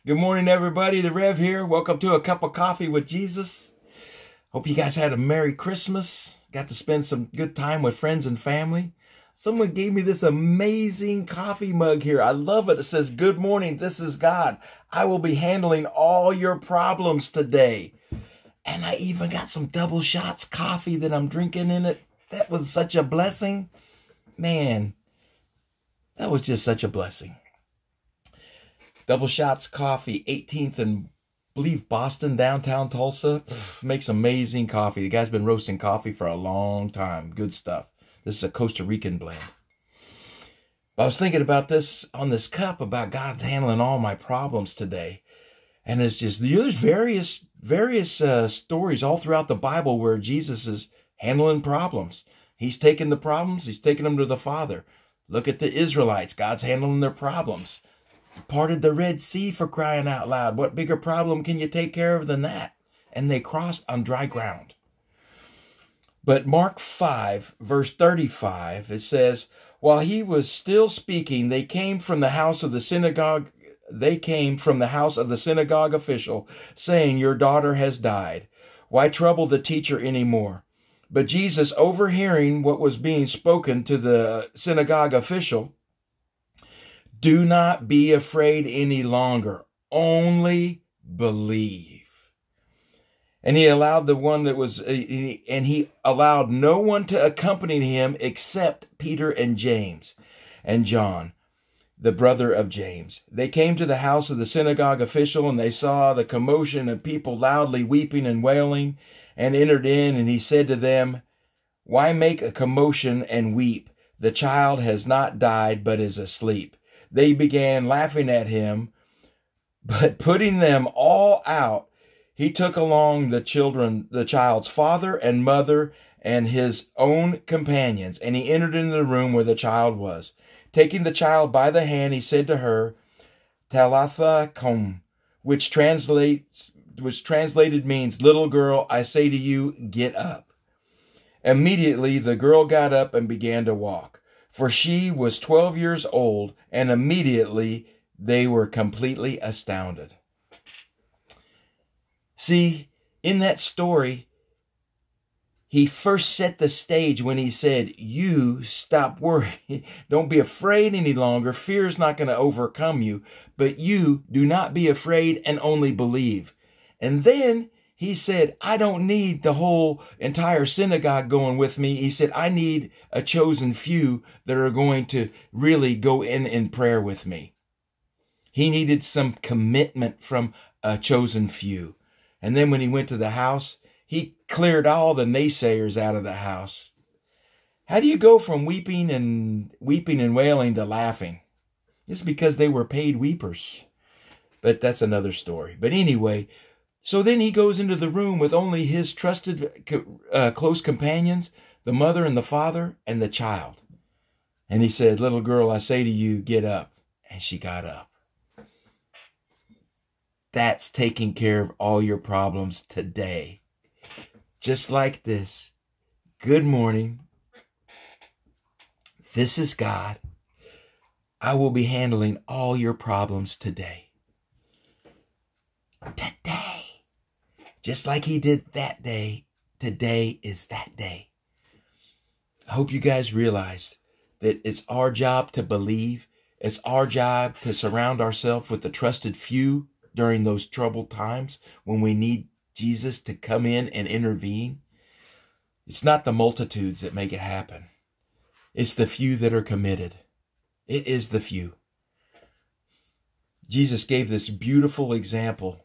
Good morning, everybody. The Rev here. Welcome to A Cup of Coffee with Jesus. Hope you guys had a Merry Christmas. Got to spend some good time with friends and family. Someone gave me this amazing coffee mug here. I love it. It says, "Good morning, this is God. I will be handling all your problems today." And I even got some double shots coffee that I'm drinking in it. That was such a blessing. Man, that was just such a blessing. Double Shots Coffee, 18th and believe Boston, downtown Tulsa. Makes amazing coffee. The guy's been roasting coffee for a long time. Good stuff. This is a Costa Rican blend. I was thinking about this on this cup, about God's handling all my problems today. And it's just, there's various stories all throughout the Bible where Jesus is handling problems. He's taking the problems, he's taking them to the Father. Look at the Israelites. God's handling their problems. Parted the Red Sea, for crying out loud. What bigger problem can you take care of than that? And they crossed on dry ground. But Mark 5, verse 35, it says, "While he was still speaking, they came from the house of the synagogue official, saying, 'Your daughter has died. Why trouble the teacher anymore?' But Jesus, overhearing what was being spoken to the synagogue official, 'Do not be afraid any longer, only believe.' And he allowed no one to accompany him except Peter and James and John, the brother of James. They came to the house of the synagogue official, and they saw the commotion of people loudly weeping and wailing, and entered in, and he said to them, 'Why make a commotion and weep? The child has not died, but is asleep.' They began laughing at him, but putting them all out, he took along the child's father and mother and his own companions, and he entered into the room where the child was. Taking the child by the hand, he said to her, 'Talitha cum,' which translated means, 'Little girl, I say to you, get up.' Immediately the girl got up and began to walk. For she was 12 years old, and immediately they were completely astounded." See, in that story, he first set the stage when he said, "You stop worrying. Don't be afraid any longer. Fear is not going to overcome you, but you do not be afraid and only believe." And then he said, "I don't need the whole entire synagogue going with me." He said, "I need a chosen few that are going to really go in prayer with me." He needed some commitment from a chosen few. And then when he went to the house, he cleared all the naysayers out of the house. How do you go from weeping and wailing to laughing? It's because they were paid weepers. But that's another story. But anyway, so then he goes into the room with only his trusted, close companions, the mother and the father and the child. And he said, "Little girl, I say to you, get up." And she got up. That's taking care of all your problems today. Just like this. Good morning. This is God. I will be handling all your problems today. Today. Just like he did that day, today is that day. I hope you guys realize that it's our job to believe. It's our job to surround ourselves with the trusted few during those troubled times when we need Jesus to come in and intervene. It's not the multitudes that make it happen. It's the few that are committed. It is the few. Jesus gave this beautiful example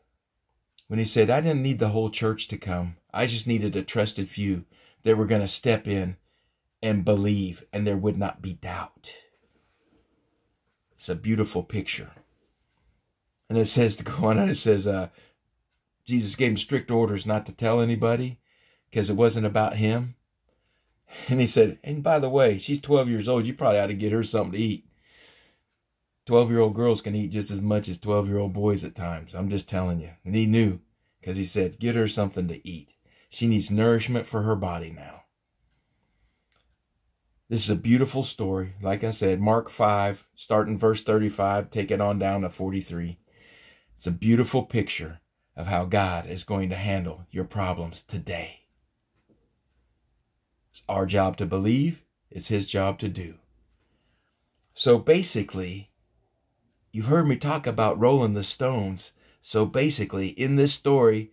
when he said, "I didn't need the whole church to come. I just needed a trusted few that were going to step in and believe, and there would not be doubt." It's a beautiful picture. And it says, to go on, it says, Jesus gave him strict orders not to tell anybody because it wasn't about him. And he said, "And by the way, she's 12 years old. You probably ought to get her something to eat." 12-year-old girls can eat just as much as 12-year-old boys at times. I'm just telling you. And he knew, because he said, "Get her something to eat. She needs nourishment for her body now." This is a beautiful story. Like I said, Mark 5, starting verse 35, take it on down to 43. It's a beautiful picture of how God is going to handle your problems today. It's our job to believe. It's his job to do. So basically, you've heard me talk about rolling the stones. So basically, in this story,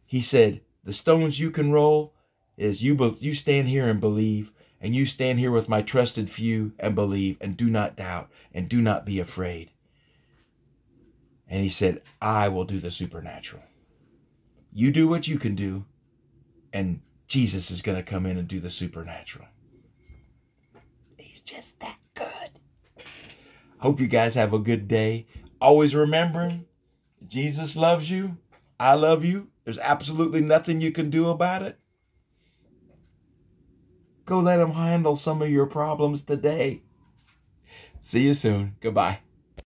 he said, the stones you can roll is you stand here and believe, and you stand here with my trusted few and believe, and do not doubt, and do not be afraid. And he said, I will do the supernatural. You do what you can do, and Jesus is going to come in and do the supernatural. He's just that good. Hope you guys have a good day. Always remembering, Jesus loves you. I love you. There's absolutely nothing you can do about it. Go let him handle some of your problems today. See you soon. Goodbye.